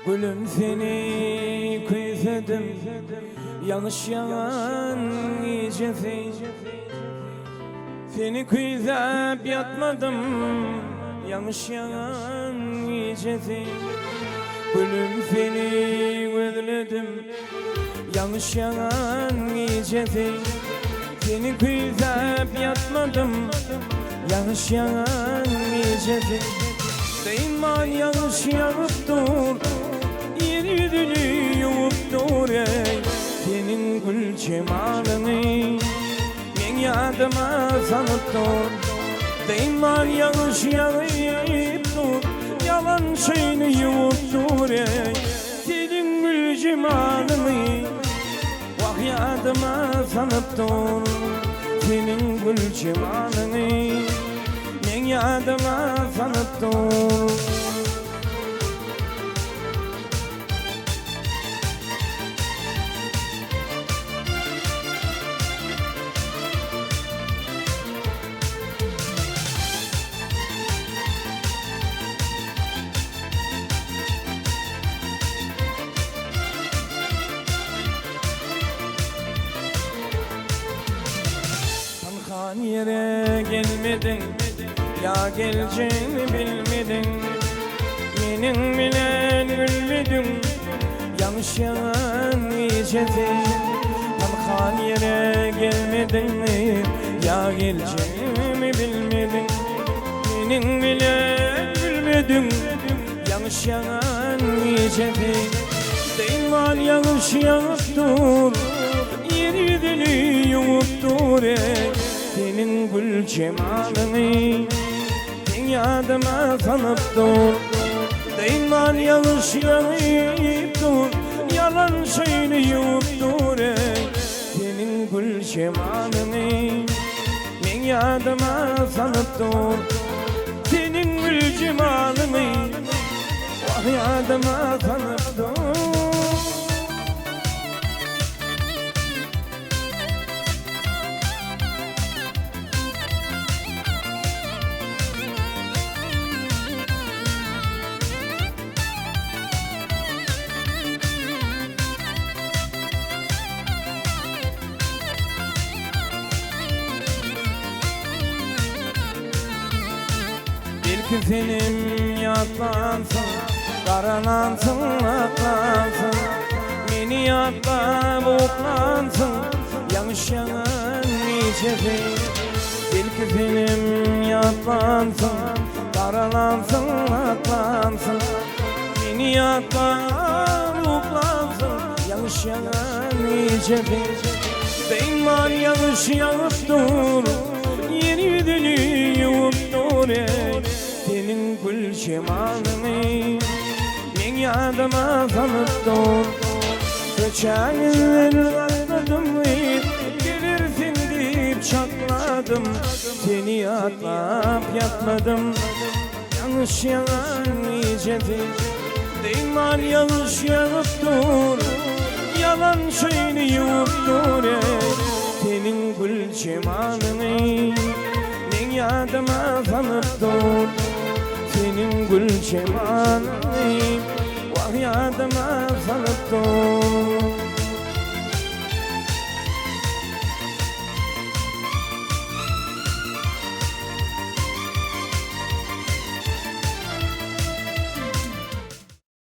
Gülüm seni kuysadım, yanlış yalan iyicesin. Seni kuyzap yatmadım, yanlış yalan iyicesin. Gülüm seni özledim, yanlış yalan iyicesin. Seni kuyzap yatmadım, yanlış yalan iyicesin. Değinman yanlış yanıp dur, yer yüzünü yumup dur ey. Senin gül cemalını men yadıma sanıp dur. Değinman yanlış yanıp dur, yalan şeyini yumup dur ey. Senin gül cemalını vah yadıma sanıp dur. Senin gül cemalını men yadıma sanıp dur. Tanhan yere gelmedin, ya geleceğimi bilmedin. Benim bilen gülmedin, yanlış yalan iyicesin. Tanhan yere gelmedin, ya geleceğimi bilmedin. Benim bilen gülmedin, yanlış yalan iyicesin. Değil var yanlış yanıp dur, yer yüzünü yumup dur ey. Senin gül cemalını dünyadıma sanıp dur. Değil var yanlış yanıp dur, yalan şeyini yumup dur ey. Senin gül cemalını dünyadıma sanıp dur. Senin gül cemalını vah yadıma sanıp dur. Senin yaklansın, karalansın, aklansın. Beni yatla boklansın, yanlış yalan iyicesin. Belki senin yaklansın, karalansın, aklansın. Beni yatla boklansın, yanlış yalan iyicesin. Beyin var yanlış yanıp dur, yer yüzünü yumup dur ey. Senin gül cemalını men yadıma sanıp dur. Geçen yıllar atladım, gelirsin deyip çatladım. Seni yatlap yatmadım, yanlış yalan iyicesin. Değil var yanlış yanıp dur, yalan şeyini yumup dur ey. Senin gül cemalını men yadıma sanıp dur. Senin gül cemalını vah yadıma sanıp dur.